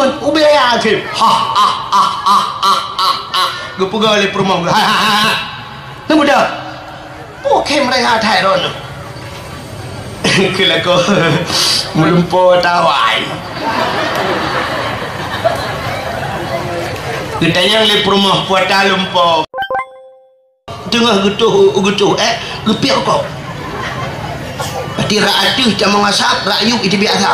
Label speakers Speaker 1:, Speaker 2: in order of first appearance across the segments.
Speaker 1: nun ubaya ke gupuga le promo nemu dah oke mereka thairon kila ko melumpo tawai ditanya le promo puata lumpo tengah getuh gepiak kok berarti rakyat jangan mengasap rakyat itu biasa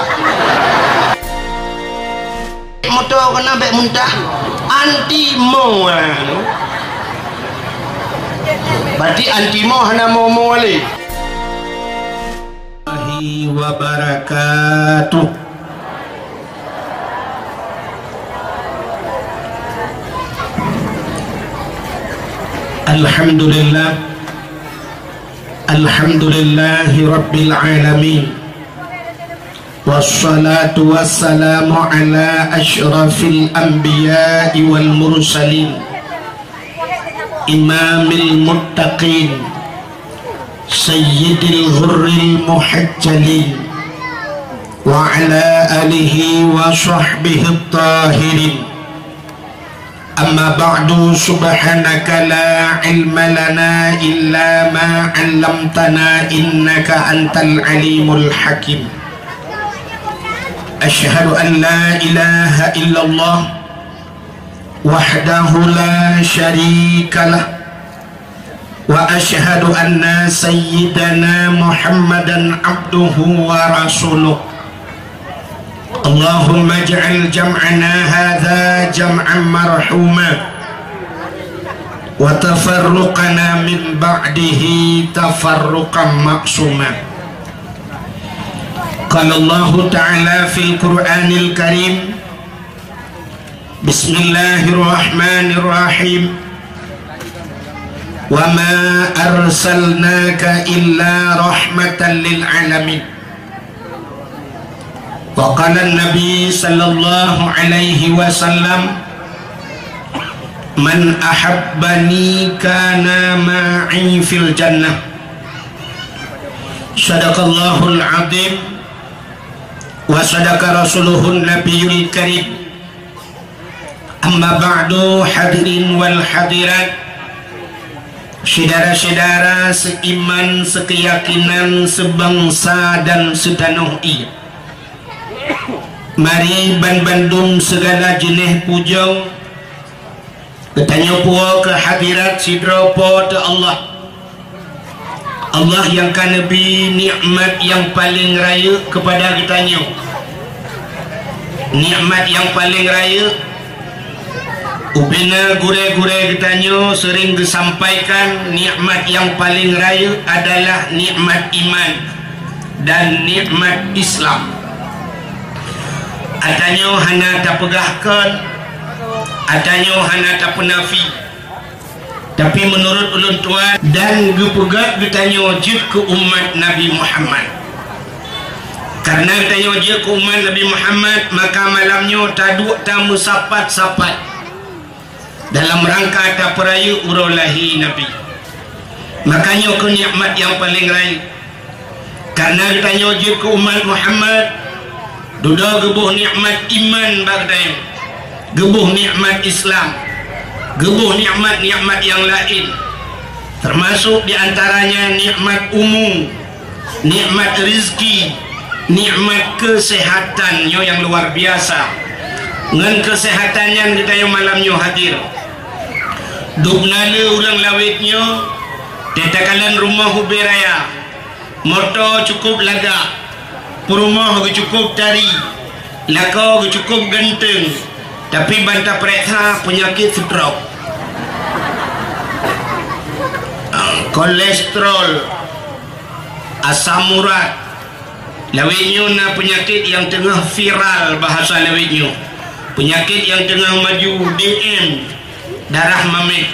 Speaker 1: motor kena baik muntah antimo berarti antimo hana mau wali wabarakatuh. Alhamdulillah alhamdulillahi rabbil alamin wassalatu wassalamu ala asyrafil anbiya'i wal mursalin imamil muttaqin sayyidil ghurril muhajjalin wa ala alihi wa sahbihi tahirin. Amma ba'du, subhanaka la ilma lana illa ma 'allamtana innaka antal alimul hakim. Asyhadu an la ilaha illallah wahdahu la syarikalah wa asyhadu anna sayyidana Muhammadan abduhu wa rasuluh. Allahumma ij'al jam'ana hadha jam'an marhuma wa tafarruqana min ba'dihi tafarruqan ma'suma. Qala Allah ta'ala fil Qur'anil Karim Bismillahirrahmanirrahim wa ma arsalnaka illa rahmatan lil alamin. Wa qala an-nabi sallallahu alaihi wasallam man ahabbani kana ma'i fil jannah. Sadaqallahul azim wa sadaqa rasuluhun nabiyul karim. Amma ba'du, hadirin wal hadirat, saudara-saudara seiman, sekeyakinan, sebangsa dan setanah air. Mari Bandung segala jenis pujang ketanya puas ke hadirat sidropo te Allah yang kan Nabi nikmat yang paling raya kepada kitanya. Nikmat yang paling raya ubina gure-gure kitanya sering disampaikan, nikmat yang paling raya adalah nikmat iman dan nikmat Islam. Adanya hana tak pegahkan, adanya hana tak penafi. Tapi menurut ulun tuan dan gepegat ditanya wajib ke umat Nabi Muhammad. Karena ditanya wajib ke umat Nabi Muhammad, maka malamnya taduk tamu sapat-sapat dalam rangka tak peraya urolahi Nabi. Makanya ke nikmat yang paling raya. Karena ditanya wajib ke umat Muhammad, duda gebuh nikmat iman bagdai, gebuh nikmat Islam, gebuh nikmat-nikmat yang lain, termasuk diantaranya nikmat umum, nikmat rezeki, nikmat kesehatan yang luar biasa. Dengan kesehatannya kita yang malamnya hadir dubnale urang lawitnya tetakalan rumah huberaya moto cukup laga, rumah cukup tari, lako cukup ganteng, tapi bantah mereka penyakit stroke, kolesterol, asam urat, lawitnya na penyakit yang tengah viral bahasa lawitnya, penyakit yang tengah maju DM, darah mameh.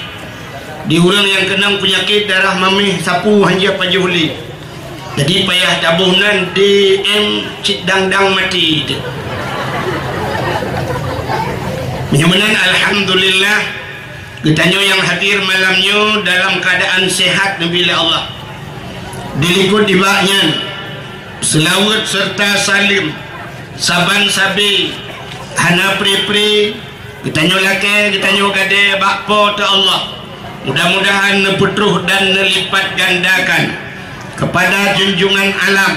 Speaker 1: Di orang yang kena penyakit darah mameh sapu hanja pajuli. Jadi payah tabunan DM cik dang mati itu. Menyamanan alhamdulillah kitanya yang hadir malamnya dalam keadaan sehat bila Allah. Diliput di baknya selawat serta salim saban sabi hana pri-pri kita nyolake kita nyogade bakpo ta Allah. Mudah-mudahan nepetruh dan nelipat gandakan kepada junjungan alam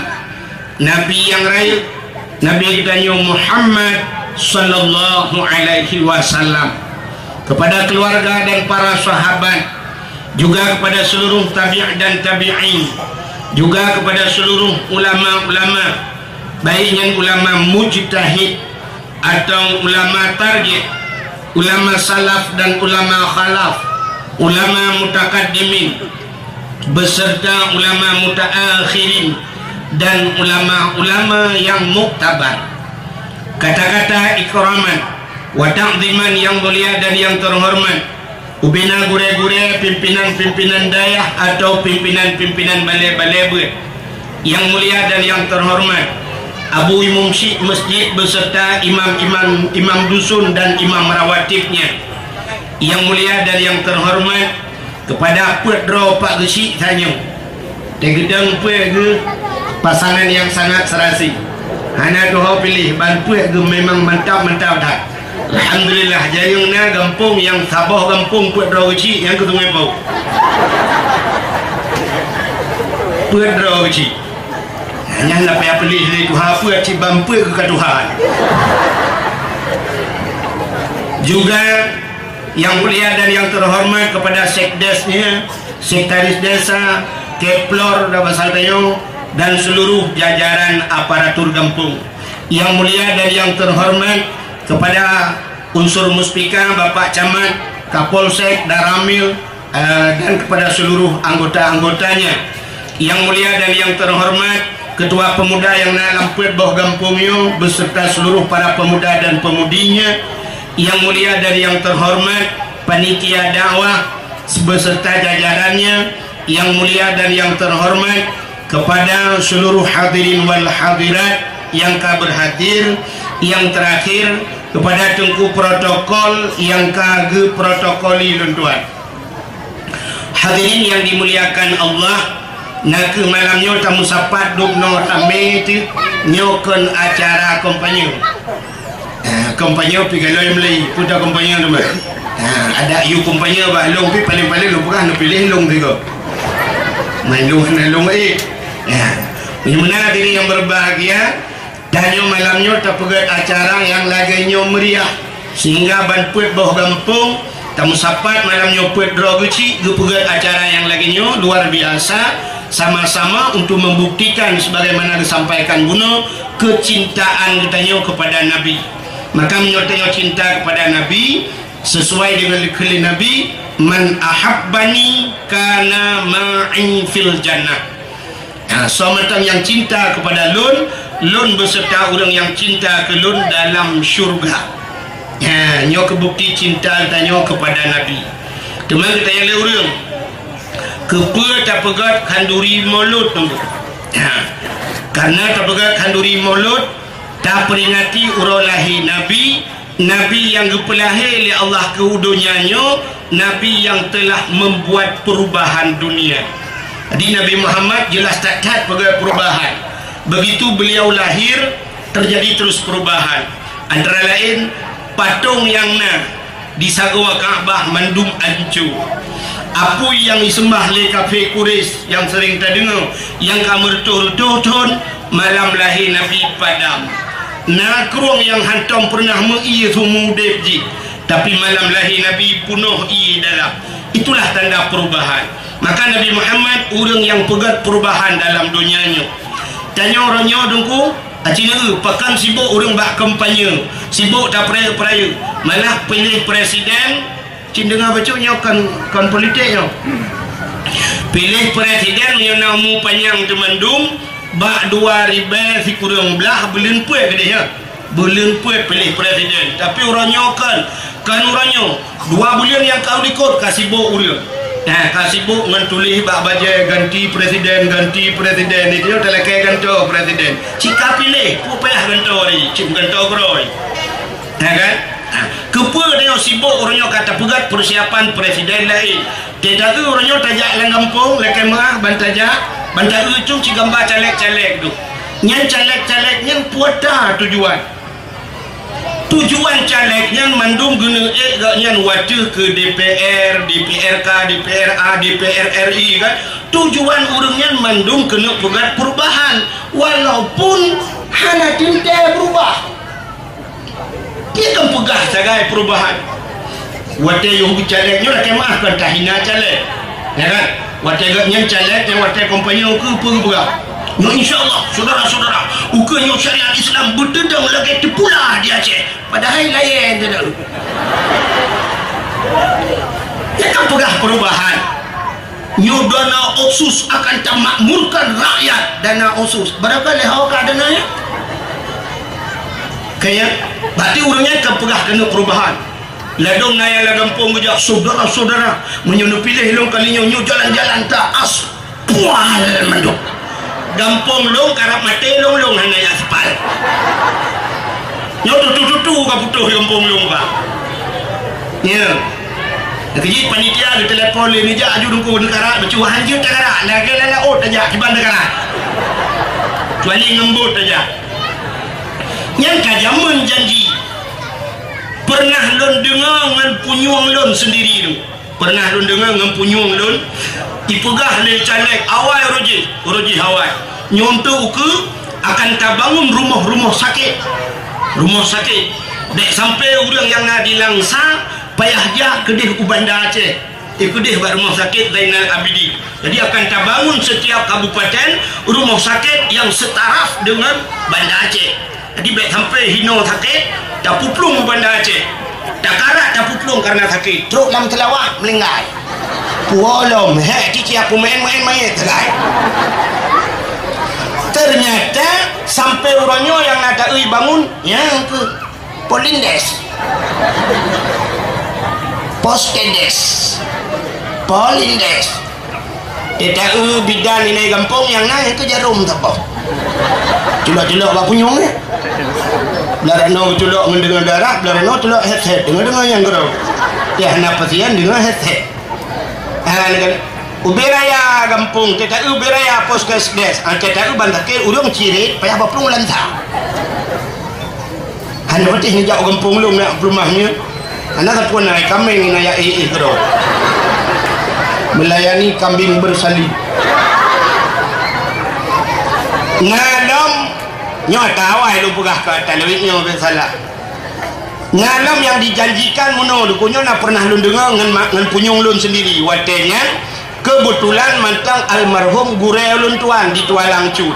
Speaker 1: Nabi yang raya, Nabi kita Muhammad sallallahu alaihi wasallam, kepada keluarga dan para sahabat, juga kepada seluruh tabi' dan tabi'in, juga kepada seluruh ulama-ulama, baik yang ulama mujtahid atau ulama tarjih, ulama salaf dan ulama khalaf, ulama mutakaddimin beserta ulama mutaakhirin dan ulama-ulama yang muktabar. Kata-kata ikraman wa ta'ziman yang mulia dan yang terhormat ubina gure-gure pimpinan-pimpinan dayah atau pimpinan-pimpinan balai-balai yang mulia dan yang terhormat, Abu Imam Syekh Masjid beserta imam dusun dan imam rawatibnya yang mulia dan yang terhormat, kepada Pedro Pak Gesik tanya tegedang pe ke pasangan yang sangat serasi, hana doa pilih bantu ke memang mantap-mantap dah. Alhamdulillah jayungna gampung yang Sabah gampung Pedro Gesik yang ketungai bau Pedro Gesik hanya nak payah pilih dari Tuhan apa cibam pe ke Tuhan. Juga yang mulia dan yang terhormat kepada sekdesnya, sekretaris desa, keplor dan basaltayo dan seluruh jajaran aparatur kampung. Yang mulia dan yang terhormat kepada unsur muspika, Bapak Camat, Kapolsek, Daramil dan kepada seluruh anggota-anggotanya. Yang mulia dan yang terhormat Ketua Pemuda yang lampet bawah kampungnya beserta seluruh para pemuda dan pemudinya. Yang mulia dan yang terhormat panitia dakwah beserta jajarannya. Yang mulia dan yang terhormat kepada seluruh hadirin wal hadirat yang berhadir. Yang terakhir kepada tengku protokol yang kage protokoli luntuan. Hadirin yang dimuliakan Allah, nak malamnya tamu sapat dubno tame itu nyokon acara kompanyo. Kompanyo pigalo yang mulai putar kompanyo tu mah. Ada you kompanyo ba long pi paling-paling lu bukan pilih long tiga. Main long Bagaimana diri yang berbahagia danyo malamnya terpegat acara yang laganya meriah sehingga banput bawah kampung tamu sapat malamnya put droguci gepegat acara yang laganya luar biasa, sama-sama untuk membuktikan sebagaimana disampaikan Buno kecintaan kitanya kepada Nabi. Maka menyertai cinta kepada Nabi sesuai dengan kali Nabi, man ahabbani kana ma'i fil jannah. Somatan yang cinta kepada lun beserta orang yang cinta ke lun dalam syurga. Nyo kebukti cinta tanya kepada Nabi. Teman kita yang orang kepa tak pegat kanduri mulut tunggu. Karena tak pegat kanduri mulut tak peringati urolahi Nabi yang kepelahi oleh Allah ke dunianya, Nabi yang telah membuat perubahan dunia. Jadi Nabi Muhammad jelas tak pegat perubahan. Begitu beliau lahir terjadi terus perubahan. Antara lain patung yang di Sagwa Kaabah mandum ancu. Apa yang disembah oleh kafir Quraisy yang sering terdengar yang kamu retuh-retuh malam lahir Nabi padam. Nak ruang yang hantam pernah mengiya sumudepji, tapi malam lahir Nabi penuh i dalam. Itulah tanda perubahan. Maka Nabi Muhammad orang yang pegat perubahan dalam dunianya. Tanya orangnya dengku, Cina pakan sibuk orang bak kampanye, sibuk tak peraya-peraya, malah pilih presiden. Cina dengar bacanya kan politiknya. Pilih presiden yang namu panjang temandung bak 2000 si kurang belah belum puas ke dia. Belum puas pilih presiden. Tapi orangnya kan orangnya 2 bulan yang kau ikut kasih buk orang. Kasih buk dengan tulis bak baca ganti presiden itu telah kaya ganti presiden. Cika pilih pupayah ganti cik ganti keroi. Kan? Kepa dia sibuk orangnya kata pegat persiapan presiden lain. Tidak tu orangnya tajak lang kampung, lekai merah bantajak, bantai ujung cik gambar caleg-caleg tu. Yang caleg-caleg yang puata tujuan. tujuan calegnya mandung guna gaknya wajah ke DPR, DPRK, DPRA, DPR RI kan. Tujuan urangnya mandung kena pegat perubahan walaupun hana tinta berubah. Dia kan pegah sebagai perubahan. Wate yang calegnya lah kemah kan tahina caleg. Ya kan? Wate gaknya caleg yang wate kompanya ke pegah. No insyaAllah saudara-saudara ukanya syariat Islam berdedang lagi terpula di Aceh padahal lain tidak ya kan pegah perubahan nyo dana otsus akan memakmurkan rakyat dana otsus berapa leha ka dananya kayak berarti orangnya kan pegah kena perubahan ladong naya lagampung gejak saudara-saudara menyono pilih long kalinya nyo jalan-jalan tak as pual manduk gampong long karap mati long hanya aspal nyo tutu ka putuh gampong long ka ya kerja panitia di telepon ni jak aju dungku negara bercuahan je negara lagi lala ot aja di negara kecuali ngembut aja yang kajaman janji pernah lon dengar ngan punyuang lon sendiri tu pernah lon dengar ngan punyuang lon ipegah le caleg awal roji hawai nyonto ke akan tabangun rumah-rumah sakit dek sampai orang yang nak dilangsa payah jah kedih ku Banda Aceh kedih buat rumah sakit Zainal Abidin. Jadi akan tabangun setiap kabupaten rumah sakit yang setaraf dengan Banda Aceh. Jadi baik sampai hino sakit tak puplung Banda Aceh tak karat tak puplung karena sakit teruk dalam telawah melinggai puolom cici aku main tergai. Ternyata sampai orangnya yang nak bangun yang ke Polindes tidak bidan ini gampung yang naik ke jarum tak apa culak-culak apa punyung ni belarano culak mendengar darah belarano culak headset dengar yang gerau ya kenapa sih yang dengar headset Ubiraya gampung, kita ubiraya poskesdes, kita bantakir urung ciri, payah baplung lantang. Hanya berarti ni jauh gampung lu nak rumahnya, anak tak pun naik kambing ni nak kerja, melayani kambing bersalin. Ngalam, nyata awal lu pegah ke televisinya bersalah. Ngalam yang dijanjikan muno, lukunya nak pernah lu dengar ngan punyung lu sendiri, watenya. Kebetulan mantang almarhum Gurelun Tuan di Tualang Cut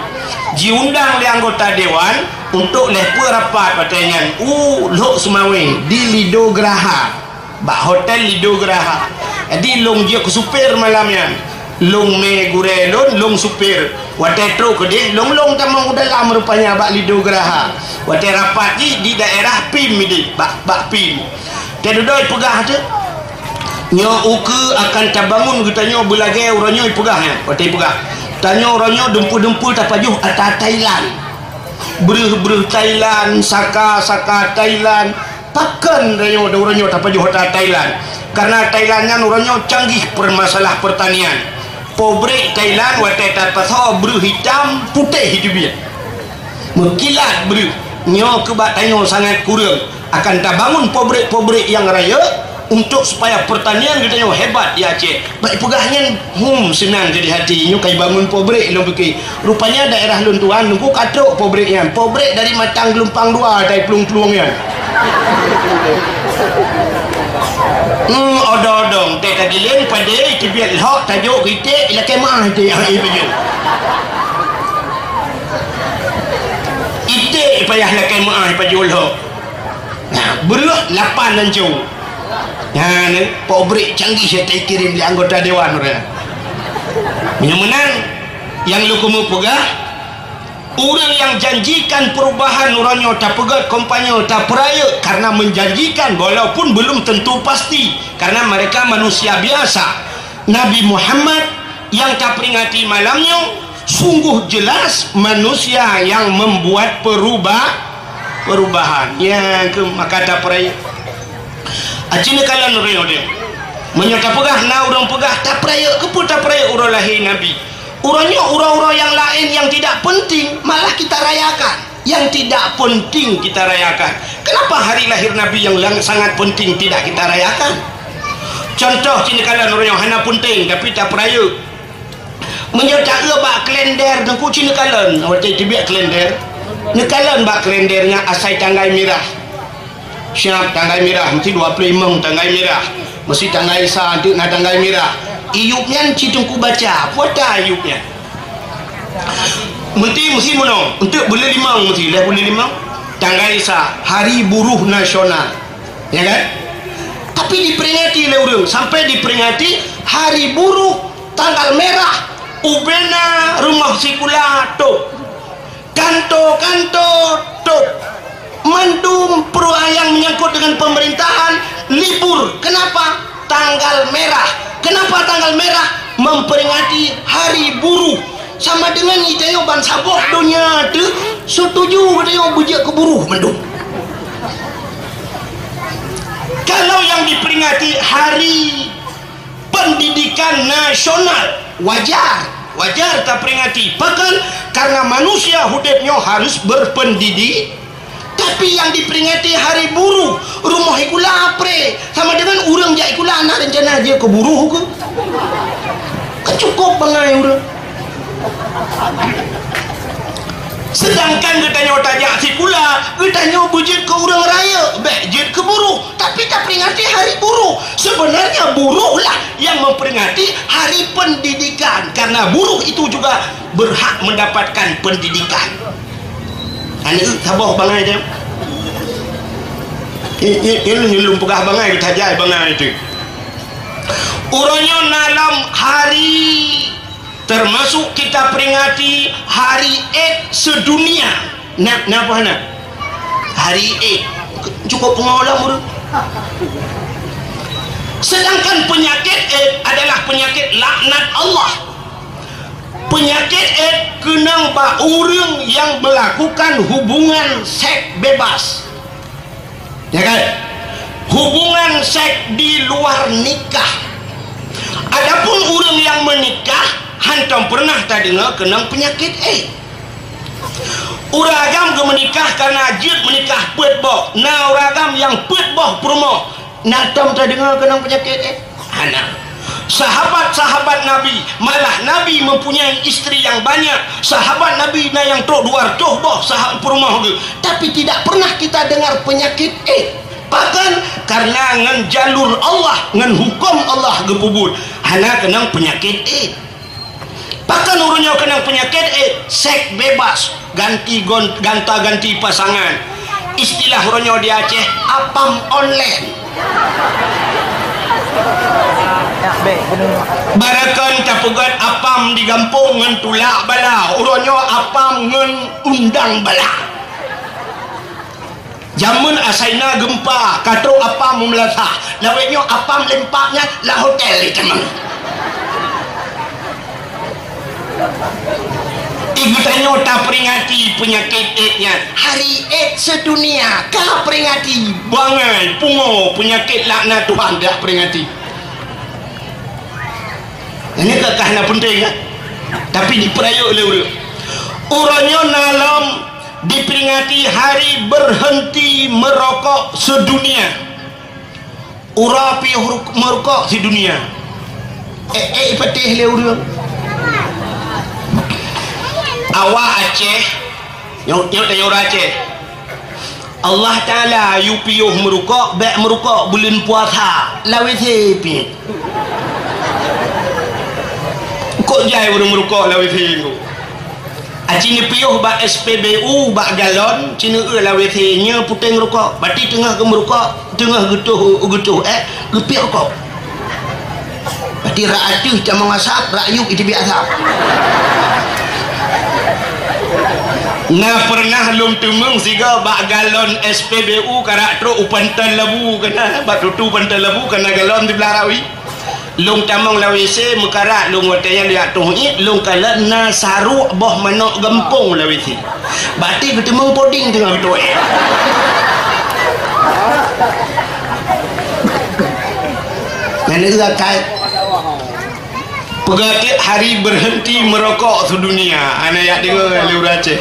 Speaker 1: diundang oleh anggota dewan untuk lepa rapat katanya lok semawing di Lido Graha bak hotel Lido Graha jadi long dia ke supir malamnya long me Gurelun long supir watai tro ke dia long tamang udah lama rupanya bak Lido Graha watai rapat di daerah PIM ini bak PIM dia duduk pegah je nyo uke akan tabangun kita nyo belage orangnya ipegah ya patai pegah tanya orangnya dempu tak pajuh atas Thailand beruh Thailand saka Thailand pakan orangnya tak pajuh atas Thailand karena Thailandnya orangnya canggih permasalah pertanian pobrek Thailand watai tak pasal beruh hitam putih hidupnya mengkilat beruh nyo kebat tanya sangat kurang akan tabangun pobrek yang raya untuk supaya pertanian kita nyo hebat di Aceh. Baik pegahnya senang jadi hati nyo kai bangun pobrek lu fikir. Rupanya daerah Lun Tuan nunggu katruk pobreknya. Pobrek dari matang gelumpang dua tai pelung-pelungnya. Odong teh tadi lain pada itu biar hok tajuk kita ila kemah teh ai bejo. Ite payah la kemah pajul hok. Nah, beruh 8 lancu. Ya, pobrek canggih saya kirim di anggota dewan orang. Menang yang lu kamu pegah orang yang janjikan perubahan orangnya tak pegat kompanyo tak peraya karena menjanjikan walaupun belum tentu pasti karena mereka manusia biasa. Nabi Muhammad yang tak peringati malamnya sungguh jelas manusia yang membuat perubahan ya ke maka tak peraya acini kalian reo dia menyata pegah na orang pegah tak peraya kepun tak peraya orang lahir Nabi orangnya orang-orang yang lain yang tidak penting malah kita rayakan yang tidak penting kita rayakan. Kenapa hari lahir Nabi yang sangat penting tidak kita rayakan? Contoh sini kalian orang yang hana penting tapi tak peraya. Menyertai bak kalender dan kucing kalian. Awak tak biar kalender. Nekalan bak kalendernya asai tanggal merah. Siap tanggal merah mesti 25 tanggal merah. Mesti tanggal isa untuk nak tanggal merah. Iupnya citungku baca. Puata iupnya. Mesti mana? Untuk bulan 5 mesti lah bulan 5 tanggal isa Hari Buruh Nasional, ya kan? Tapi diperingati oleh orang sampai diperingati Hari Buruh tanggal merah. Ubena rumah sikula tu kanto tu mandum peruayang menyangkut dengan pemerintahan libur. Kenapa? Tanggal merah. Kenapa tanggal merah? Memperingati Hari Buruh. Sama dengan itayo bangsa boh dunia tu setuju itayo bujak ke buruh mendung. Kalau yang diperingati Hari Pendidikan Nasional, wajar tak peringati. Bahkan karena manusia hidupnya harus berpendidik. Tapi yang diperingati Hari Buruh, rumah ikula apre sama dengan urang jak ikula anak rencana dia ke buruh ke. Kecukup bangai urang. Sedangkan katanya otajak si pula katanya bujit ke orang raya bejit ke buruh, tapi tak peringati Hari Buruh. Sebenarnya buruh lah yang memperingati Hari Pendidikan, karena buruh itu juga berhak mendapatkan pendidikan. Ini sabah bangai dia ini nyelum pegah bangai ditajai bangai itu urangnya dalam hari. Termasuk kita peringati Hari AIDS sedunia. Kenapa nak? Hari AIDS cukup pengalaman. Sedangkan penyakit AIDS adalah penyakit laknat Allah. Penyakit AIDS kena ba orang yang melakukan hubungan seks bebas. Ya kan? Hubungan seks di luar nikah. Adapun orang yang menikah hantam pernah tak dengar kena penyakit AIDS. Uragam ke menikah karena jid menikah pet boh. Nah uragam yang pet boh promo. Natam tak dengar kena penyakit AIDS. Anak. Sahabat-sahabat Nabi, malah Nabi mempunyai isteri yang banyak. Sahabat Nabi na yang tok 200 boh sahabat promo ke. Tapi tidak pernah kita dengar penyakit AIDS. Bahkan karena ngan jalur Allah, ngan hukum Allah gepubut. Hana kena penyakit AIDS. Bahkan orangnya kena penyakit seks bebas, ganti pasangan. Istilah orangnya di Aceh apam online. Barakan capegat apam di kampung ngan tulak bala, orangnya apam ngan undang bala. Jamun asaina gempa, katro apam memelatah, lawetnya apam lempaknya lah hotel di temang. Ibu tanya tak peringati penyakit AIDS-nya. Hari AIDS sedunia kah peringati? Bangai pungo penyakit laknat Tuhan dah peringati. Ini kekah penting kan? Tapi diperaya oleh orang. Orangnya dalam diperingati Hari Berhenti Merokok Sedunia. Ura pi merokok sedunia. Patih le orang. Awak Aceh nyok tanya orang Aceh Allah Ta'ala you piyuh merukok baik merukok bulan puasa lawet hepi kok jai orang merukok lawet hepi cina piyuh bak SPBU bak galon cina lawet hepi nya puteng rukok berarti tengah ke merukok tengah getuh gepiak rukok berarti rakyat tak mengasap rakyat itu biasa. Nah pernah lum tumeng siga bak galon SPBU karak tro upantan labu kena bak tutu pantan labu kena galon di belarawi lum tamang lawise mekarak lum watanya lihat tuhit lum kala na saru boh manok gempung lawise berarti ketemeng poding tengah betul Ini juga kait pegatik Hari Berhenti Merokok Sedunia. Anak yang dengar Liur Aceh.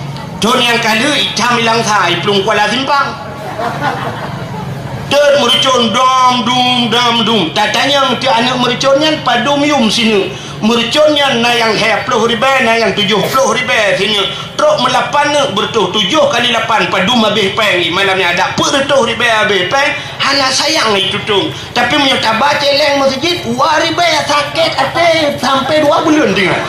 Speaker 1: Don yang kali itam ilang thai pelung Kuala Simpang. Ted mercon dam dum. Tatanya mesti anak merconnya padum yum sini. Merconnya na yang 20 ribu, na yang 70 ribu sini. Truk melapan bertuh 7 kali 8 padum habis peng. Malamnya ada 40 ribu habis peng. Hana sayang itu tung. Tapi menyata baca leng masjid, waribe sakit ate sampai 2 bulan tinggal.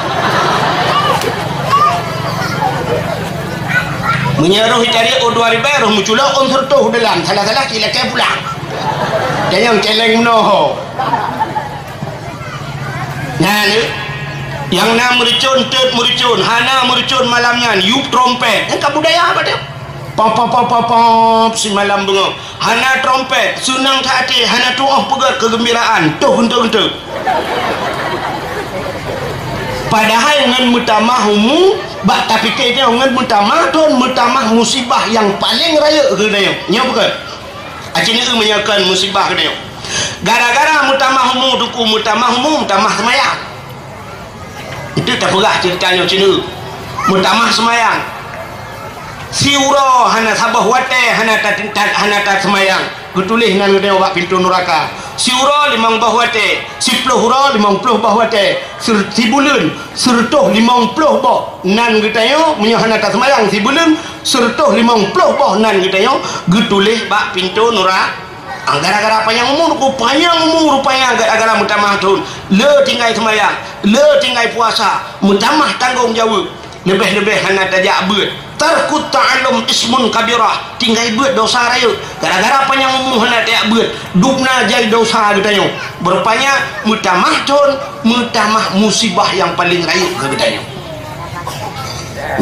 Speaker 1: Menyeruh cari O2 ribu roh muncula on sertuh dalam salah-salah kila ke pulang. Dan yang celeng mnoho. Nah ni yang na mercon tet mercon, hana mercon malamnya yup trompet. Yang budaya apa dia? Pop si malam bunga. Hana trompet, sunang hati, hana tuah pegat kegembiraan. Tuh untuk. Padahal dengan mutamahmu bak tapi kayaknya dengan mutamah musibah yang paling raya ke dia. Nya bukan. Acin itu menyakan musibah ke dia. Gara-gara mutamahmu duku mutamah semayang. Itu tak pegah ceritanya cina. Mutamah semayang. Siuro hana sabah wate hana tat semayang. Gutulih nan dia wak pintu neraka. Siuro 5 bahwate, 10 hura 50 bahwate, sibulun sertuh 50 bah nan getayo menyahana tak semayang sibulun sertuh 50 bah nan getayo getulih bak pintu neraka. Gara-gara panjang umur rupanya gara-gara mutamah tun le tinggal semayang, le tinggal puasa, mutamah tanggung jawab. Lebih-lebih hana tajak beut. Tarkut ta'allum ismun kabirah. Tinggal beut dosa raya. Gara-gara panjang umur hana tajak beut. Dupna jadi dosa katanya. Berupanya mutamah tun, mutamah musibah yang paling raya katanya.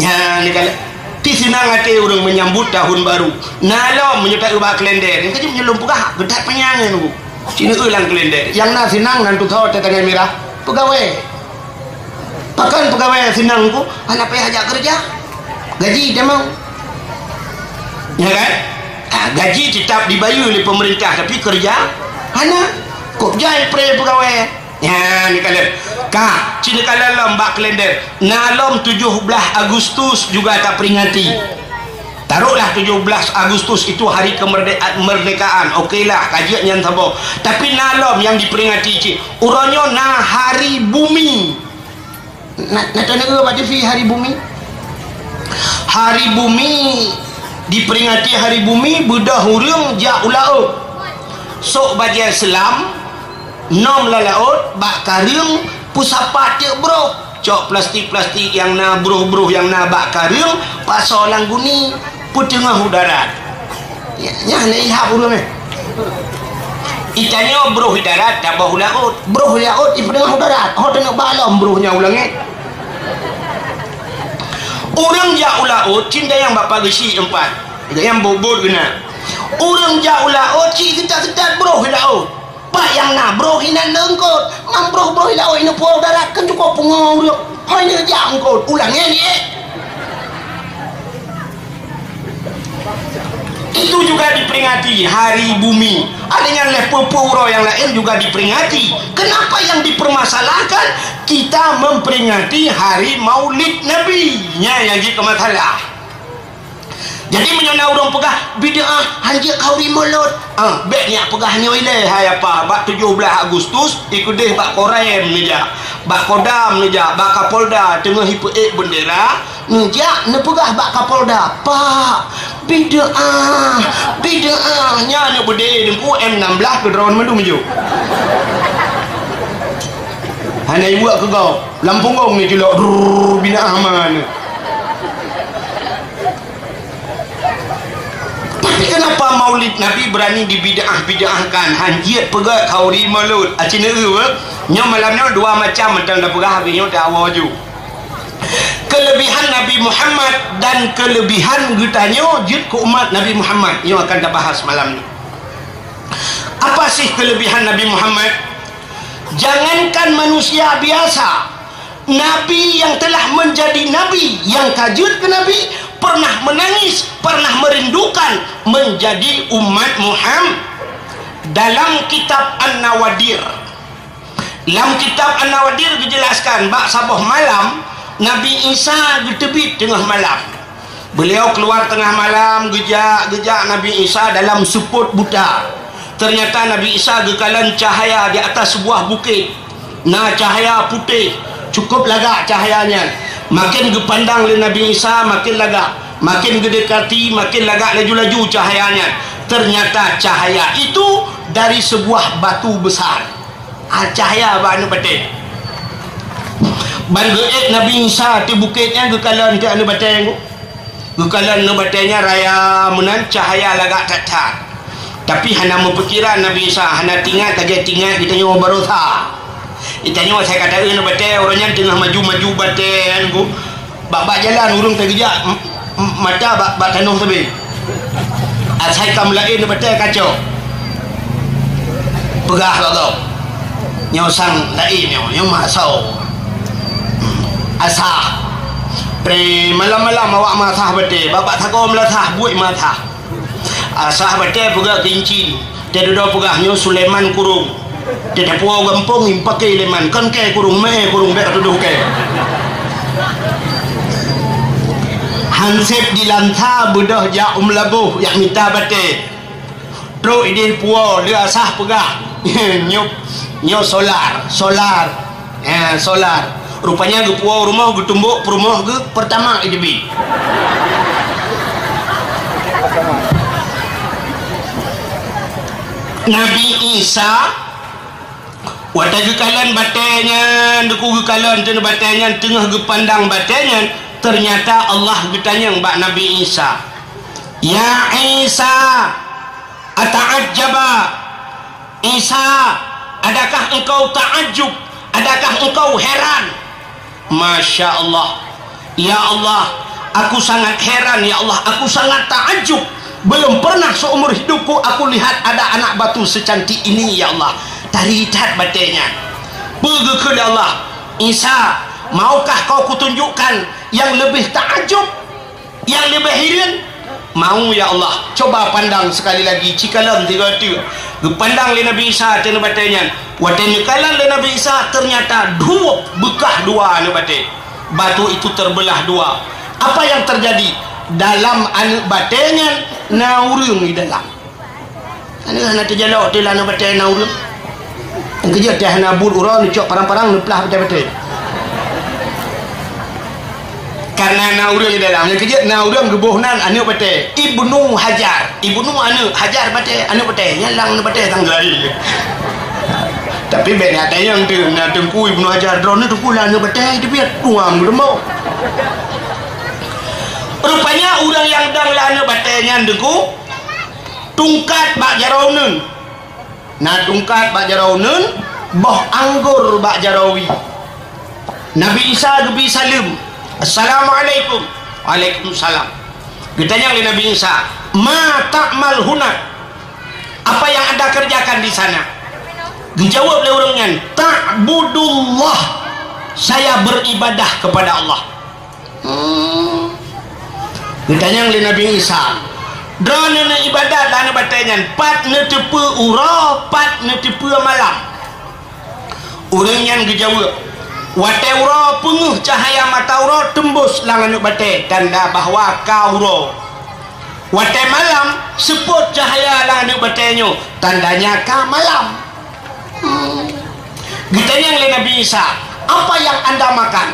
Speaker 1: Ya ni kala ti senang hati orang menyambut tahun baru. Nalo menyertai ubah kalender. Yang kecil menyelum pegah. Gedak penyangin tu. Cina ulang kalender. Yang nak senang nanti tahu tetangga merah. Pegawai. Bahkan pegawai senang ku, anak payah ajak kerja, gaji dia mau, ya kan? Gaji tetap dibayar oleh pemerintah, tapi kerja, anak kok jai pre pegawai. Ya, ni kalian, kah? Cina kalian lembak kalender, nalom 17 Agustus juga tak peringati. Taruhlah 17 Agustus itu hari kemerdekaan, okeylah kajian yang tabok. Tapi nalom yang diperingati cik, uronyo na hari bumi. Nak negara pada fi hari bumi. Hari bumi diperingati hari bumi bedah hurung ja ulaut. Sok bagian selam nom lalaut bak karung pusapat dia bro. Cok plastik-plastik yang na bruh-bruh yang na bak karung pasal langguni putengah udara. Ya na ihap urang eh. Itanya bruh darat dah bau laut. Bruh laut di tengah darat. Hot nak balom bruhnya ulangnya. Orang jauh laut cinta yang bapa besi empat. Yang bobot guna. Orang jauh laut cinta sedat bruh laut. Pak yang na bruh hinan lengkot. Mang bruh laut ini pulau darat kan cukup pengau dia. Hai ni jangkut ulangnya ni. Itu juga diperingati hari bumi. Adanya level pura yang lain juga diperingati. Kenapa yang dipermasalahkan? Kita memperingati hari Maulid Nabi. Nya yang jadi masalah. Jadi menyona urang pegah bid'ah hanjir kauri mulut. Bek ni pegah ni wile hai apa? Bak 17 Agustus ikut deh bak Korem ni ja. Bak Kodam ni ja, bak Kapolda tengah hipeek bendera. Nja ne pegah bak Kapolda. Pak, bid'ah. Nya ne bede dengku M16 ke drone madu meju. Hanya ibu ke kau. Lampung gong ni jelok bid'ah mana. Tapi kenapa Maulid Nabi berani dibid'ah-bid'ahkan? Hanjir pegat kauri mulut. Acina nya malamnya dua macam mentang dah pegah habisnya dah awaju. Kelebihan Nabi Muhammad dan kelebihan getanya jid ke umat Nabi Muhammad yang akan kita bahas malam ni. Apa sih kelebihan Nabi Muhammad? Jangankan manusia biasa, Nabi yang telah menjadi Nabi, yang kajut ke Nabi, pernah menangis, pernah merindukan menjadi umat Muhammad. Dalam kitab An-Nawadir, dalam kitab An-Nawadir dijelaskan bak sabuh malam Nabi Isa ditebit tengah malam. Beliau keluar tengah malam gejak Nabi Isa dalam seput buta. Ternyata Nabi Isa gekalan cahaya di atas sebuah bukit. Nah cahaya putih, cukup lagak cahayanya. Makin gepandang oleh Nabi Isa makin lagak, makin gedekati makin lagak laju-laju cahayanya. Ternyata cahaya itu dari sebuah batu besar. Cahaya banu batin. Bangeet Nabi Isa di bukitnya gekalan ke anu bateng. Gekalan anu batengnya raya menan cahaya lagak tatar. Tapi hana mempikiran Nabi Isa, hana tinggal kita nyawa barotha. Itanya saya kata anu bateng orangnya tengah maju-maju bateng ku. Bak jalan urung tergejak mata bak tanuh tebe. Asai kam lain bateng kacau. Pegah bagau. Nyosang lain yang masau. Asah pre malam-malam awak matah bete bapak takau melatah buat matah asah bete pegah kincin dia duduk pegahnya Sulaiman kurung dia puau gampung pakai leman kan ke kurung bek duduk ke hansip di lantah budah ja labuh yang minta bete tro idin puau dia asah pegah nyop solar rupanya ke puau rumah ke tumbuk perumah ke pertama IDB. Nabi Isa wata gekalan batenya deku gekalan tengah batenya tengah gepandang batenya ternyata Allah getanya mbak Nabi Isa ya Isa ata'ajjaba Isa adakah engkau ta'ajjub adakah engkau heran Masya Allah ya Allah aku sangat heran ya Allah aku sangat takjub belum pernah seumur hidupku aku lihat ada anak batu secantik ini ya Allah taritat batenya pergi ke Allah Isa Maukah kau kutunjukkan yang lebih takjub, yang lebih heran? Mau ya Allah. Coba pandang sekali lagi cikalam tiga tu. Pandang le Nabi Isa tena batanya. Watanya kalan le Nabi Isa ternyata dua bekah dua anu bate. Batu itu terbelah dua. Apa yang terjadi? Dalam anak batanya naurung di dalam. Ana nak terjalak tu lah anak batanya naurung. Yang kerja teh nabul urang cok parang-parang neplah betul-betul. Karena naurung di dalam yang kerja naurung gebohnan anu bate Ibnu Hajar anu Hajar bate anu bate nyalang bate tanggai. Tapi ben ada yang nak tengku Ibnu Hajar drone tu pula anu bate dia biar tuang demau. Rupanya orang yang dang anu bate nyan dengku tungkat bak jarauneun. Nah tungkat bak jarauneun boh anggur bak jarawi. Nabi Isa gebi salim. Assalamualaikum. Waalaikumsalam. Ditanya oleh Nabi Isa, ma ta'mal hunak, apa yang anda kerjakan di sana? Dijawab oleh orangnya, ta'budullah, saya beribadah kepada Allah. Ditanya oleh Nabi Isa, drone ibadat dan batanya pat netepe ura, pat netepe malam. Orangnya dijawab, Wataura penguh cahaya mataura tembus langan bate tanda bahawa kauro. Watai malam seput cahaya langan batenyo tandanya ka malam. Ditanya oleh Nabi Isa, apa yang anda makan?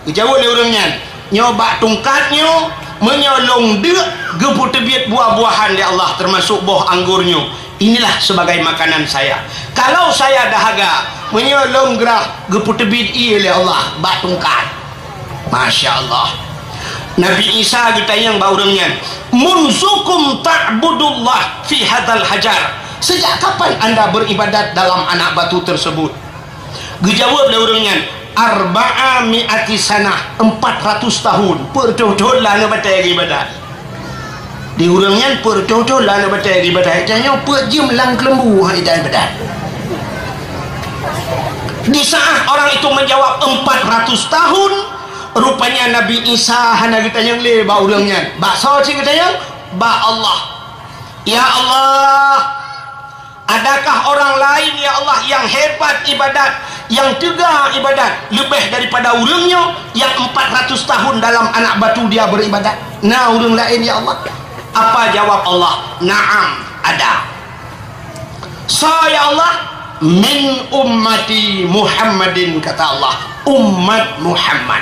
Speaker 1: Dijawab oleh orangnya, nyoba tungkatnyo menyolong dia gepu tebiat buah-buahan di Allah termasuk buah anggurnya. Inilah sebagai makanan saya. Kalau saya dahaga menyolong gerah gepu tebit oleh Allah bak tungkat. Masya Allah. Nabi Isa ditanya bau orangnya, munzukum ta'budullah fi hadal hajar, sejak kapan anda beribadat dalam anak batu tersebut? Dijawab oleh orangnya, arba'a mi'ati sanah, 400 tahun percocol lah batai ibadat. Di orangnya percocol lah batai ibadat. Tanya perjim lang kelembu ibadat. Di saat orang itu menjawab 400 tahun, rupanya Nabi Isa hana ditanya le ba orangnya. Bakso sing ditanya, ba Allah. Ya Allah, adakah orang lain ya Allah yang hebat ibadat, yang tegak ibadat lebih daripada orangnya yang 400 tahun dalam anak batu dia beribadat? Nah, orang lain ya Allah. Apa jawab Allah? Naam, ada. Saya Allah min ummati Muhammadin, kata Allah, umat Muhammad.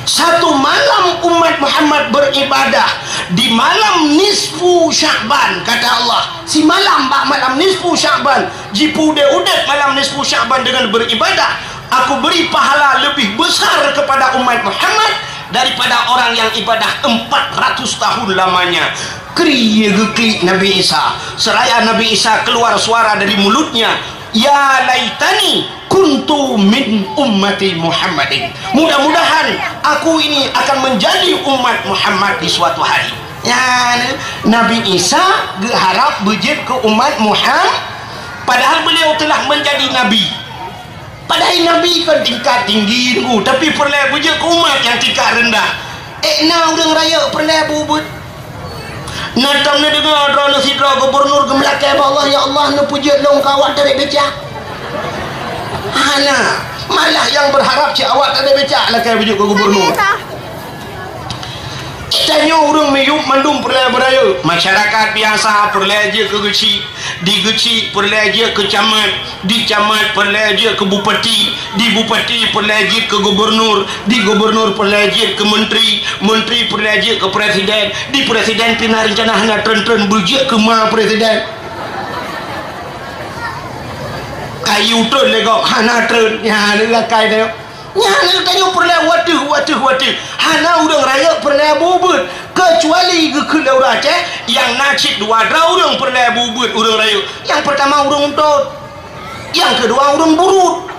Speaker 1: Satu malam umat Muhammad beribadah di malam nisfu Sya'ban, kata Allah. Si malam bak malam nisfu Sya'ban, jipu de udat malam nisfu Sya'ban dengan beribadah, aku beri pahala lebih besar kepada umat Muhammad daripada orang yang ibadah 400 tahun lamanya. Kriya geklik Nabi Isa. Seraya Nabi Isa keluar suara dari mulutnya, ya laitani kuntu min ummati Muhammadin. Mudah-mudahan aku ini akan menjadi umat Muhammad di suatu hari. Ya, Nabi Isa harap bejit ke umat Muhammad, padahal beliau telah menjadi nabi. Padahal Nabi kan tingkat tinggi tu, tapi perlu bejit ke umat yang tingkat rendah. Nah orang raya perlu bubut. Natam na dengar drone sidra gubernur gemelakai Allah, ya Allah nu puji long kawat dari becak. Hana malah yang berharap cik awak tak ada becak lah kaya bujuk ke gubernur. Tanya orang meyup mandum perlai beraya. Masyarakat biasa perlai je ke Geci, di Geci perlai je ke camat, di camat perlai je ke bupati, di bupati perlai je ke gubernur, di gubernur perlai je ke menteri, menteri perlai je ke presiden, di presiden pina rencana hana tren-tren berje ke ma presiden. Kayu tren legok hana tren ya adalah kai dia. Nyana tanya perlai watu hana udang raya perlai bubut kecuali ke daurah yang nacik dua orang perlai bubut udang raya. Yang pertama udang untut, yang kedua udang burut.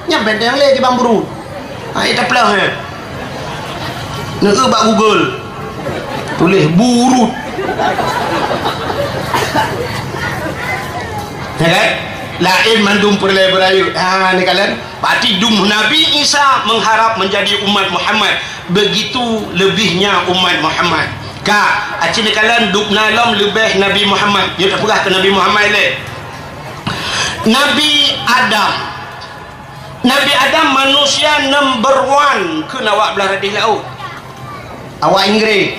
Speaker 1: Yang benteng lagi bang burut. Itu pelah ya. Nak bak Google tulis burut. Ya kan? lain mandum perlai berayu. Ni kalian berarti dum Nabi Isa mengharap menjadi umat Muhammad, begitu lebihnya umat Muhammad. Kak, acini kalian duk nalom lebih Nabi Muhammad. Ya tak pegah ke Nabi Muhammad le. Nabi Adam manusia number 1 ke awak belah radih laut. Awak Inggeris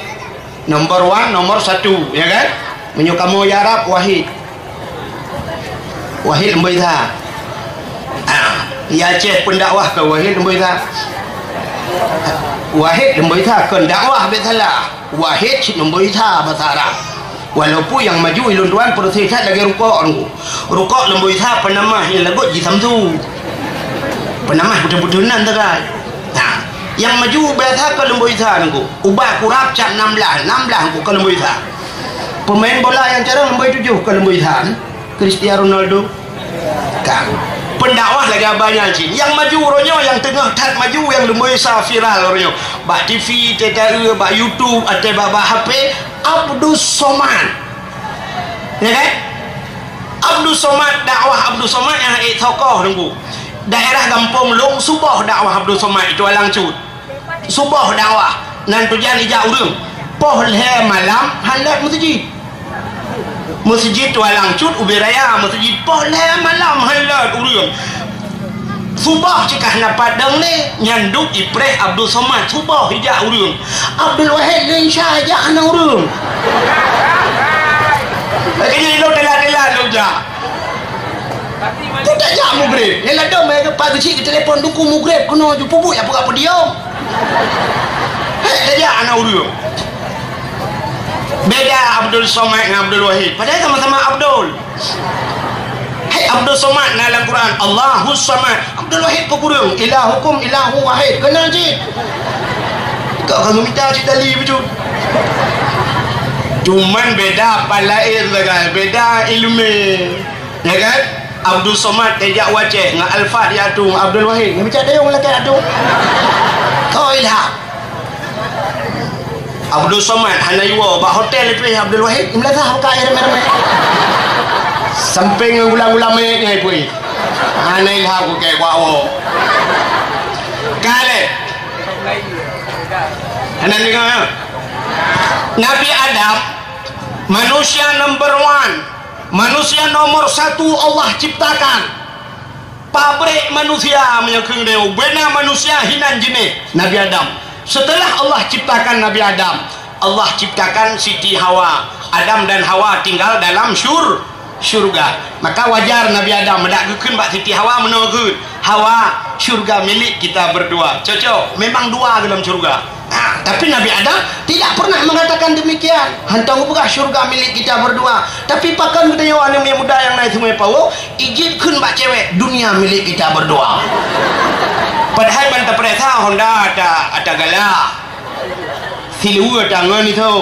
Speaker 1: number 1, nomor 1, ya kan? Menyukamu ya Arab Wahid Lembaitha. Ya Aceh pendakwah ke Wahid Lembaitha. Wahid Lembaitha ke dakwah betala. Wahid Lembaitha bahasa Arab. Walaupun yang maju ilun tuan persihat lagi rukuk Lembaitha penamah yang lagut di Samsu. Penamah betul-betulan terai. Yang maju biasa ke Lembaitha nunggu. Ubah kurap cap 16 ke Lembaitha. Pemain bola yang cara nombor 7 ke Lembaitha. Cristiano Ronaldo. Kan. Pendakwah lagi abangnya sini. Yang maju ronyo, yang tengah tak maju, yang Lembaitha viral ronyo. Bak TV, TTE, bak YouTube, atau bak HP, Abdul Somad. Ya kan? Abdul Somad, dakwah Abdul Somad yang tokoh nunggu. Daerah Kampung Long Subah dakwah Abdul Somad itu alang cut. Subah dakwah nan tujuan ijak urang. Poh le malam handap masjid tu alang cut ubi raya masjid poh le malam handap urang. Subah cikah na padang ni nyanduk ipreh Abdul Somad subah ijak urang. Abdul Wahid ni saja anak urang. Kini lo telah lo jah. Tu tak jak mugrib. Yalah dah mai pagi cik ke telefon duku mugrib kena ju pubuk apa diam. Hei dia anak urang. Beda Abdul Somad dengan Abdul Wahid. Padahal sama-sama Abdul. Hei Abdul Somad dalam Quran Allahus Samad. Abdul Wahid kau kurang. Ilahukum ilahu wahid. Kena cik. Kau akan minta cik tali betul. Cuman beda palair kan. Beda ilmu. Ya kan? Abdul Somad tejak wajah dengan Al-Fat dia tu Abdul Wahid yang macam dayung lagi tu kau ilham Abdul Somad hanaywa bak hotel itu Abdul Wahid imlazah buka air merah samping ulang-ulang mayat ni pui hanay ilham ku kayak wawo kale hanan dengar Nabi Adam manusia number 1, manusia nomor 1 Allah ciptakan. Pabrik manusia menyekeng dia. Bena manusia hinan jenis Nabi Adam. Setelah Allah ciptakan Nabi Adam, Allah ciptakan Siti Hawa. Adam dan Hawa tinggal dalam syurga. Maka wajar Nabi Adam mendakkan bak Siti Hawa menogul. Hawa syurga milik kita berdua. Cocok. Memang dua dalam syurga. Tapi Nabi Adam tidak pernah mengatakan demikian. Hantang buka syurga milik kita berdua. Tapi pakan katanya orang yang muda yang naik semua power, izinkan bak cewek dunia milik kita berdua. Padahal bantah perintah Honda ada galak. Silua tangan itu.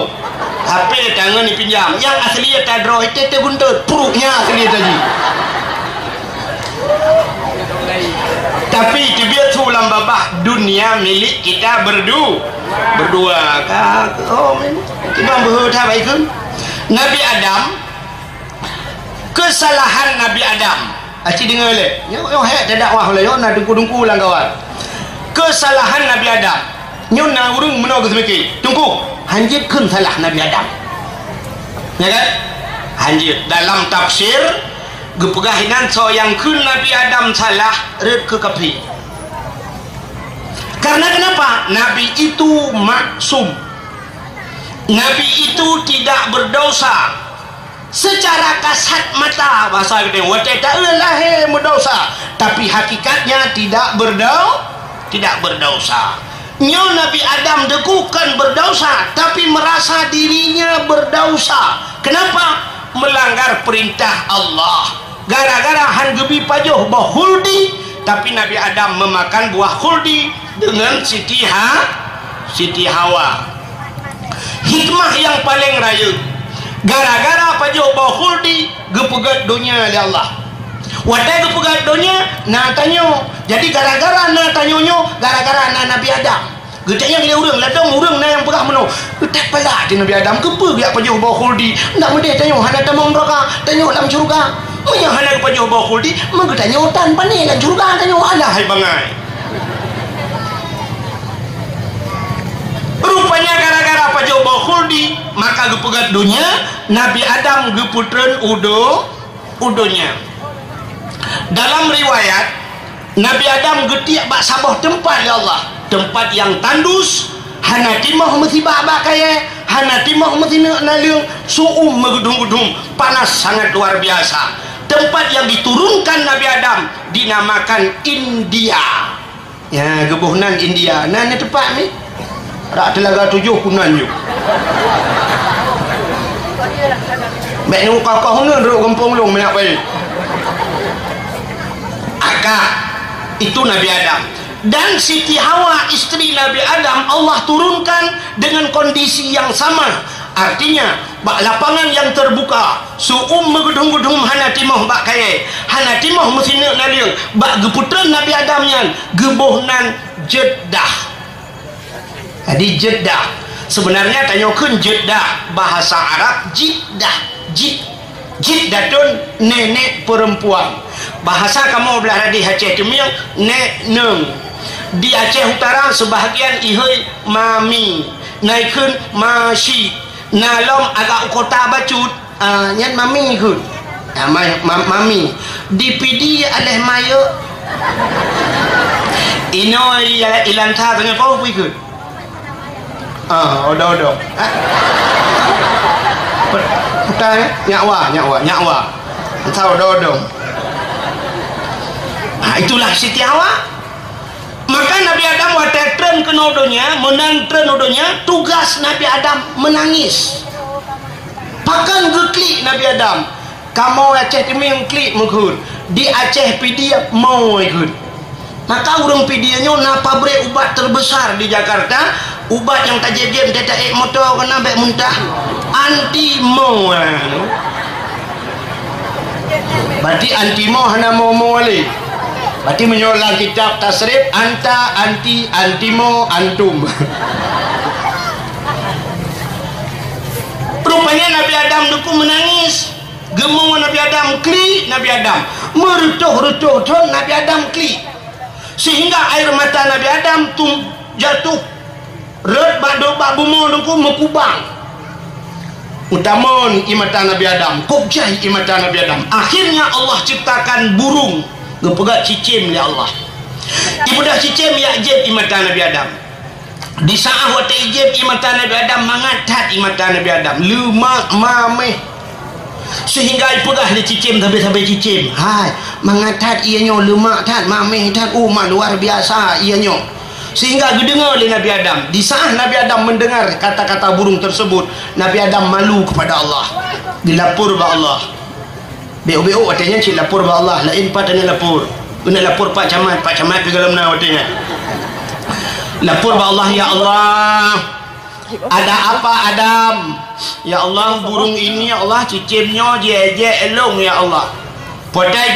Speaker 1: HP tangan dipinjam. Yang asli ada draw itu buntut. Perutnya asli tadi. Tapi itu biar sulam babah dunia milik kita berdua kak. Oh kita berhutang baikun. Nabi Adam, kesalahan Nabi Adam. Aci dengar le. Yo hek tak dakwah le yo nak dengku-dengku lang kawan. Kesalahan Nabi Adam. Nyo na urung meno ke semiki. Tunggu. Hanjit kun salah Nabi Adam. Ya kan? Hanjit dalam tafsir gepegahinan so yang kun Nabi Adam salah red ke kapi. Karena kenapa? Nabi itu maksum. Nabi itu tidak berdosa. Secara kasat mata bahasa kita wajah tak lahir berdosa, tapi hakikatnya tidak berdosa. Nyo Nabi Adam dekukan berdosa, tapi merasa dirinya berdosa. Kenapa? Melanggar perintah Allah. Gara-gara han gebi pajuh bah huldi, tapi Nabi Adam memakan buah huldi dengan Siti Hawa. Hikmah yang paling raya. Gara-gara pajuh bah huldi gepegat dunia oleh Allah. Wadai gepegat dunia nak tanyo. Jadi gara-gara nak tanyonyo, gara-gara nak Nabi Adam. Gedaknya dia urang ladang urang na yang pegah meno. Tak pala di Nabi Adam kepe dia pajuh bah huldi. Nak mudih tanyo hana tamang neraka, tanyo dalam syurga. punya hana kepada bawa kuldi mengetanya hutan pani dan juga tanya ada hai bangai. Rupanya gara-gara apa jauh bawa kuldi maka gepegat dunia Nabi Adam geputren udonya. Dalam riwayat Nabi Adam getiak bak sabah tempat ya Allah, tempat yang tandus hana timah musibah bakaya hana timah musina naliung suum megudung-gudung panas sangat luar biasa. Tempat yang diturunkan Nabi Adam dinamakan India ya, gebuhnan India nah ini tempat ni rak telaga 7 kunan je baik ni kakak ni duduk gempung long minyak baik akak itu Nabi Adam. Dan Siti Hawa isteri Nabi Adam Allah turunkan dengan kondisi yang sama. Artinya lapangan yang terbuka suum megudung-gudung hana timah bak kaya hana timah mesina naliung bak geputran Nabi Adam yang gebuhnan Jeddah. Jadi Jeddah sebenarnya tanyakan Jeddah bahasa Arab Jiddatun nenek perempuan. Bahasa kamu belah di Aceh Kemiang nek neng. Di Aceh Utara sebahagian ihoi mami naikun masyi nalom agak kota bacut nyan mami ikut mami di pidi aleh mayo ino ilanta dengan kau ikut odo putar nyawa entah odo itulah Siti Hawa. Maka Nabi Adam watetren ke nodonya, menantren nodonya, tugas Nabi Adam menangis. Pakan geklik Nabi Adam. Kamu Aceh Kemiang klik mengkur. Di Aceh pidi mau ikut. Maka orang pidianya na pabrik ubat terbesar di Jakarta. Ubat yang tak jadi tak motor kena baik muntah. Anti mau. Berarti anti mau hana mau wali. Berarti menyolang kitab tasrif anta anti antimo antum. Rupanya Nabi Adam dukung menangis. Gemung Nabi Adam kli Nabi Adam merutuh Nabi Adam kli sehingga air mata Nabi Adam jatuh red bak bumo dengku mekubang utamon imata Nabi Adam kubjah imata Nabi Adam. Akhirnya Allah ciptakan burung gepegat cicim ya Allah. Ibu dah cicim ya jeb imata Nabi Adam. Di saat waktu ijib imata Nabi Adam mangatat imata Nabi Adam lemak mameh sehingga ipegah dia cicim sampai cicim. Hai mangatat ianya lemak tat mameh tat luar biasa ianya. Sehingga gedengar oleh Nabi Adam. Di saat Nabi Adam mendengar kata-kata burung tersebut, Nabi Adam malu kepada Allah. Dilapor ba Allah. Beo katanya cik lapor ba Allah lain pak tanya lapor kena lapor pak camat pergi dalam na katanya lapor ba Allah ya Allah ada apa Adam ya Allah burung ini ya Allah cicimnya je elong ya Allah podai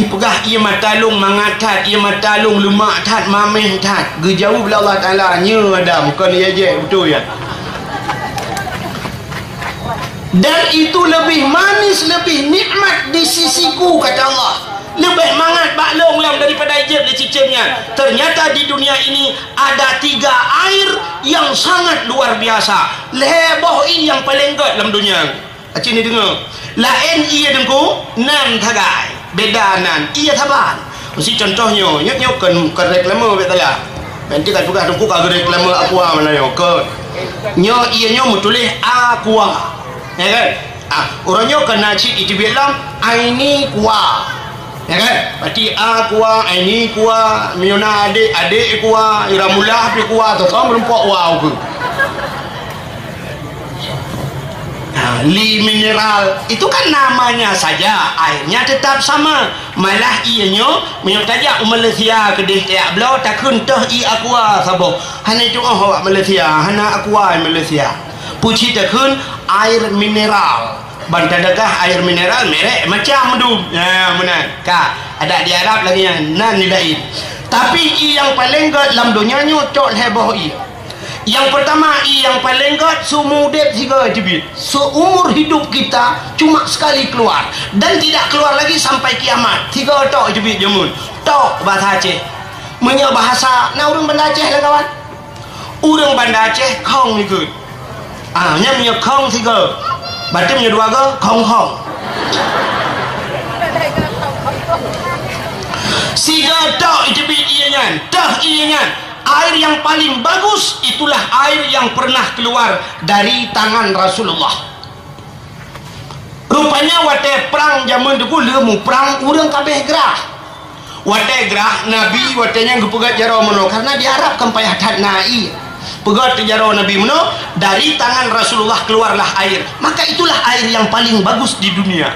Speaker 1: ipegah ia matalung mangatat ia matalung lemak tat mameh tat gejauh bila Allah Taala nya Adam bukan dia je betul ya. Dan itu lebih manis, lebih nikmat di sisiku kata Allah. Lebih mangat baklong lam daripada ijib di cicimnya. Ternyata di dunia ini ada 3 air yang sangat luar biasa. Leboh ini yang paling good dalam dunia. Acik ni dengar. Lain ia dengku nan tagai. Beda nan ia taban. Mesti contohnya nyok kan reklama bet tala. Nanti kat juga dengku ka reklama aqua mana yo ke. Nyo ia nyo mutulih aqua. Ya kan? Orangnya kena cik itu bilang aini kuah. Ya kan? Berarti kuah, aini kuah, miona adik kuah, iramulah pi kuah, tu kan berempat wow ke. Li mineral itu kan namanya saja, airnya tetap sama. Malah ianya menyataja Malaysia kedih tak belau tak kuntah aqua sabo. Hana itu Malaysia, hana aqua Malaysia. Puji takun air mineral bantadagah air mineral merek macam tu ya benar ka ada di Arab lagi yang nan ni lain tapi yang paling god dalam dunia nyo cok heboh Yang pertama, yang paling god sumudep tiga tibit. Seumur hidup kita cuma sekali keluar dan tidak keluar lagi sampai kiamat. Tiga tok tibit jamun. Tok bahasa Aceh. Menyo bahasa na urang Banda Aceh lah kawan. Urang Banda Aceh khong ni good. Nya menyo khong tiga. Berarti menyo dua ke khong khong. Siga tok tibit ianya. Dah ianya. Air yang paling bagus itulah air yang pernah keluar dari tangan Rasulullah. Rupanya wate perang zaman dulu lemu perang urang kabeh gerah. Wate gerah Nabi watenya gepegat jaro meno karena diharapkan payah tad nai. Pegat jaro Nabi meno dari tangan Rasulullah keluarlah air. Maka itulah air yang paling bagus di dunia.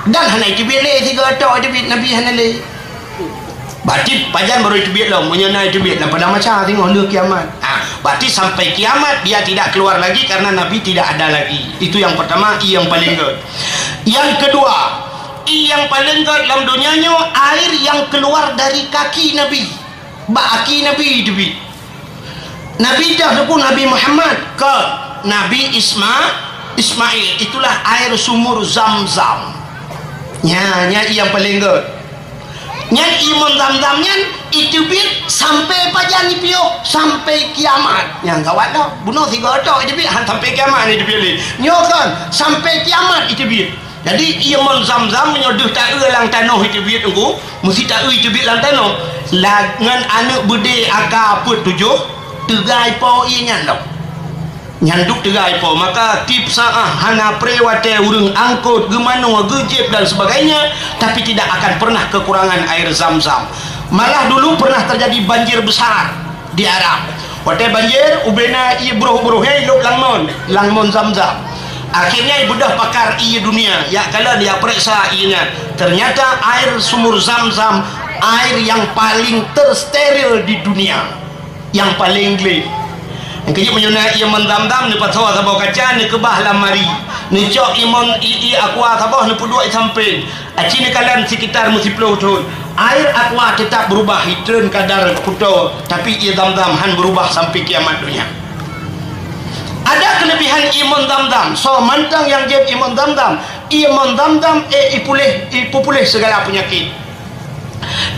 Speaker 1: Dan hanai tibile tiga tok tibit Nabi hanale. Berarti pajan baru itu biat lah, menyenai itu biat lah pada macam tengok le kiamat. Berarti sampai kiamat dia tidak keluar lagi karena Nabi tidak ada lagi. Itu yang pertama, yang paling good. Yang kedua, yang paling good dalam dunianya air yang keluar dari kaki Nabi. Kaki Nabi itu biat. Nabi dah pun Nabi Muhammad ke Nabi Ismail. Itulah air sumur Zam-Zam. Nya yang paling good. Nyan imun Zam-Zamnya itu bit sampai pajani pio sampai kiamat. Yang kawan dah bunuh tiga tok itu bit sampai kiamat itu pilih. Nyokan sampai kiamat itu bit. Jadi imun Zam-Zam menyoduh tak lang tanah itu bit engko mesti tak itu bit lang tanah. Lagan anak bude akak put tujuh tegai po ianya dah. Nyanduk tegai po maka tips hana prewate urang angkut gemano gejep dan sebagainya, tapi tidak akan pernah kekurangan air Zam-Zam. Malah dulu pernah terjadi banjir besar di Arab. Wate banjir ubena ieu buruh-buruh hidup langmon Zam-Zam. Akhirnya ibu dah pakar ieu dunia ya kalau dia periksa ianya ternyata air sumur Zam-Zam air yang paling tersteril di dunia, yang paling clean. Yang kejap menyunat ia mendam-dam ni patwa tabau kaca ni kebah lamari ni cok imon aqua tabau ni pudua samping acini kalian sekitar mesti 10 tahun air aqua tetap berubah hitren kadar kuto tapi ia dam-dam han berubah sampai kiamat dunia. Ada kelebihan imun dam-dam so mantang yang jeb imun dam-dam ipulih segala penyakit.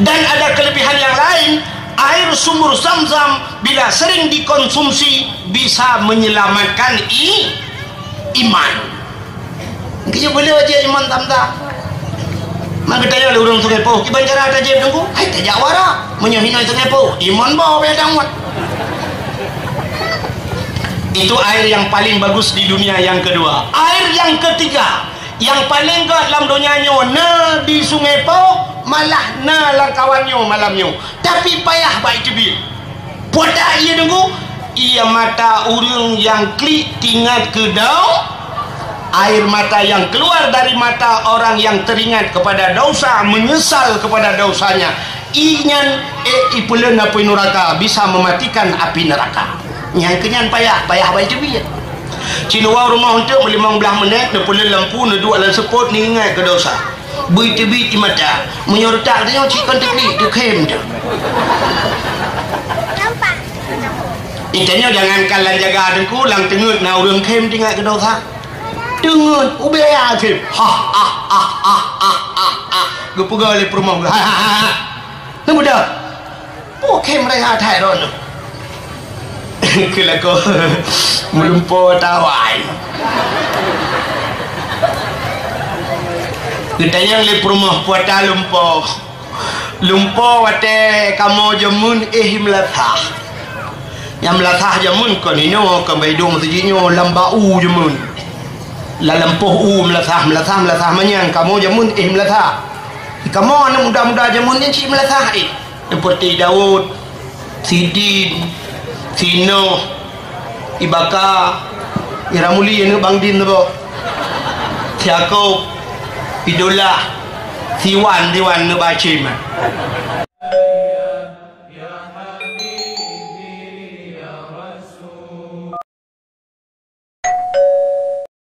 Speaker 1: Dan ada kelebihan yang lain, air sumur Zam-Zam bila sering dikonsumsi bisa menyelamatkan iman. Kita boleh aja iman Zam-Zam. Maka tanya oleh orang Sungai Poh, iban cara ada je tunggu. Hai tak jawara, menyahina Sungai Poh. Iman bawa bedang wat. Itu air yang paling bagus di dunia. Yang kedua, air yang ketiga, yang paling gak dalam dunianya na di Sungai Poh malah na langkawannya malamnya tapi payah baik cebit poda ia tunggu ia mata urang yang klik tinggal ke daun air mata yang keluar dari mata orang yang teringat kepada dosa menyesal kepada dosanya inyan ipulen api neraka bisa mematikan api neraka yang kenyan payah baik cebit cinuwa rumah untuk 15 menit nepulen lampu neduk dalam sepot ni ingat ke dosa bui-tibit di mata menyortak tengok cik konteklik dia kem tu nampak itanya jangan kalah jaga dengku lang tengut na urang kem tinggal ke dosa tengut ubaya kem gepuga oleh perumah ha mudah po kem mereka thai ron kila ko melumpo tawai Kitanya le perumah puata lumpo wate kamu jamun melatah yang melatah jamun kan ini kan baidong sejinyo lambau jamun la lampoh melatah manyang kamu jamun melatah kamu anak muda-muda jamun ni cik melatah seperti Daud Sidin Sino Ibaka Iramuli ini Bang Din tu Yakob Idola Siwan Dewan Nebacim